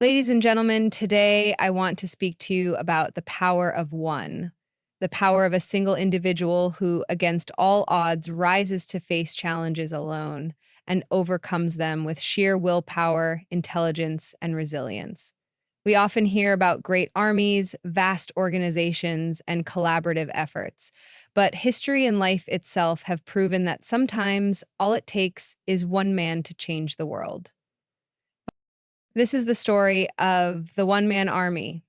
Ladies and gentlemen, today I want to speak to you about the power of one, the power of a single individual who, against all odds, rises to face challenges alone and overcomes them with sheer willpower, intelligence, and resilience. We often hear about great armies, vast organizations, and collaborative efforts, but history and life itself have proven that sometimes all it takes is one man to change the world. This is the story of the one man army.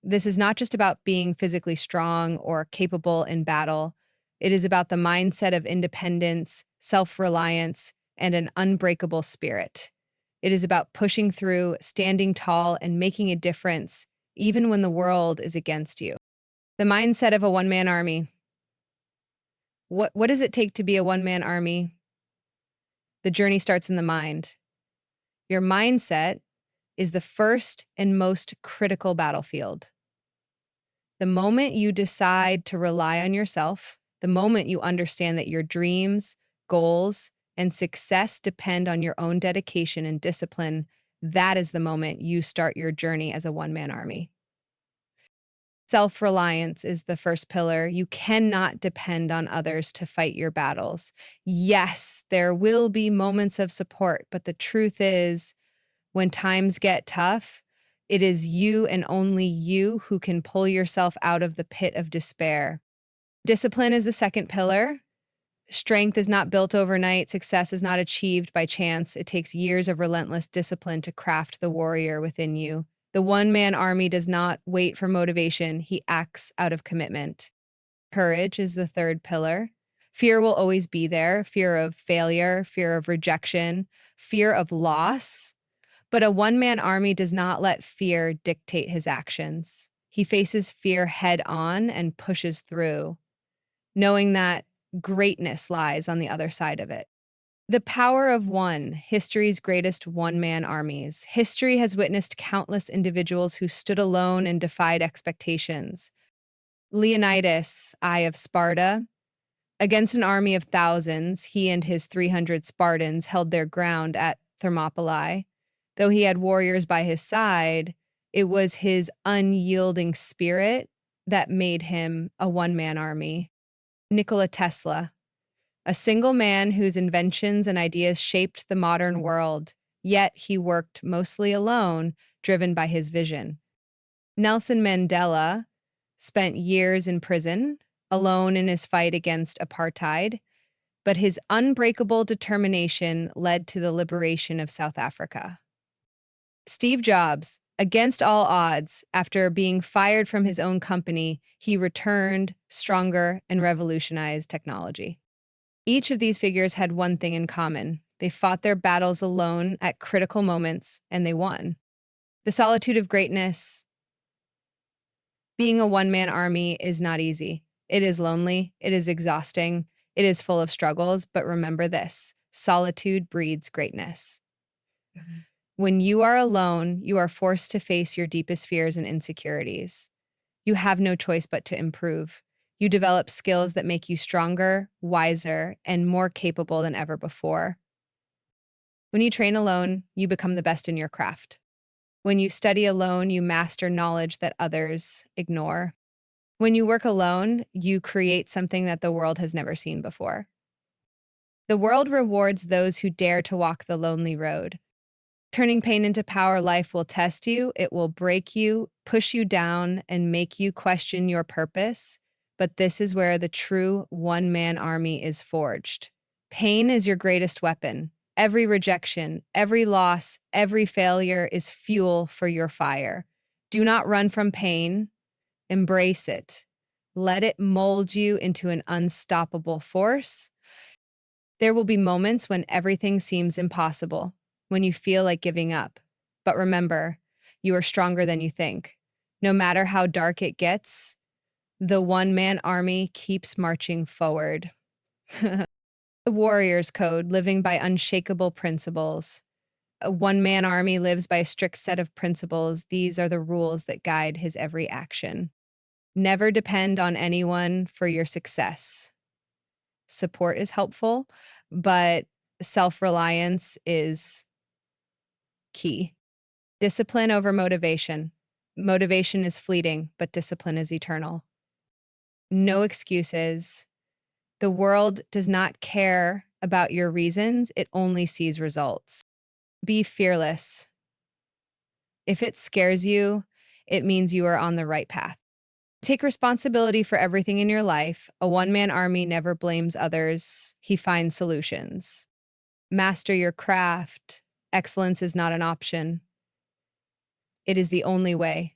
This is not just about being physically strong or capable in battle. It is about the mindset of independence, self reliance, and an unbreakable spirit. It is about pushing through, standing tall, and making a difference, even when the world is against you. The mindset of a one man army. What does it take to be a one man army? The journey starts in the mind. Your mindset is the first and most critical battlefield. The moment you decide to rely on yourself, the moment you understand that your dreams, goals, and success depend on your own dedication and discipline, that is the moment you start your journey as a one man army. Self reliance is the first pillar. You cannot depend on others to fight your battles. Yes, there will be moments of support, but the truth is, when times get tough, it is you and only you who can pull yourself out of the pit of despair. Discipline is the second pillar. Strength is not built overnight. Success is not achieved by chance. It takes years of relentless discipline to craft the warrior within you. The one man army does not wait for motivation, he acts out of commitment. Courage is the third pillar. Fear will always be there, fear of failure, fear of rejection, fear of loss. But a one man army does not let fear dictate his actions. He faces fear head on and pushes through, knowing that greatness lies on the other side of it. The power of one, history's greatest one man armies. History has witnessed countless individuals who stood alone and defied expectations. Leonidas, I of Sparta, against an army of thousands, he and his 300 Spartans held their ground at Thermopylae. Though he had warriors by his side, it was his unyielding spirit that made him a one man army. Nikola Tesla, a single man whose inventions and ideas shaped the modern world, yet he worked mostly alone, driven by his vision. Nelson Mandela spent years in prison, alone in his fight against apartheid, but his unbreakable determination led to the liberation of South Africa. Steve Jobs, against all odds, after being fired from his own company, he returned stronger and revolutionized technology. Each of these figures had one thing in common. They fought their battles alone at critical moments, and they won. The solitude of greatness. Being a one-man army is not easy. It is lonely, it is exhausting, it is full of struggles, but remember this: solitude breeds greatness. When you are alone, you are forced to face your deepest fears and insecurities. You have no choice but to improve. You develop skills that make you stronger, wiser, and more capable than ever before. When you train alone, you become the best in your craft. When you study alone, you master knowledge that others ignore. When you work alone, you create something that the world has never seen before. The world rewards those who dare to walk the lonely road. Turning pain into power, life will test you, it will break you, push you down, and make you question your purpose. But this is where the true one-man army is forged. Pain is your greatest weapon. Every rejection, every loss, every failure is fuel for your fire. Do not run from pain. Embrace it. Let it mold you into an unstoppable force. There will be moments when everything seems impossible, when you feel like giving up. But remember, you are stronger than you think. No matter how dark it gets, the one-man army keeps marching forward. The warrior's code, living by unshakable principles. A one-man army lives by a strict set of principles. These are the rules that guide his every action. Never depend on anyone for your success. Support is helpful, but self-reliance is key. Discipline over motivation. Motivation is fleeting, but discipline is eternal. No excuses. The world does not care about your reasons, it only sees results. Be fearless. If it scares you, it means you are on the right path. Take responsibility for everything in your life. A one-man army never blames others, he finds solutions. Master your craft. Excellence is not an option, it is the only way.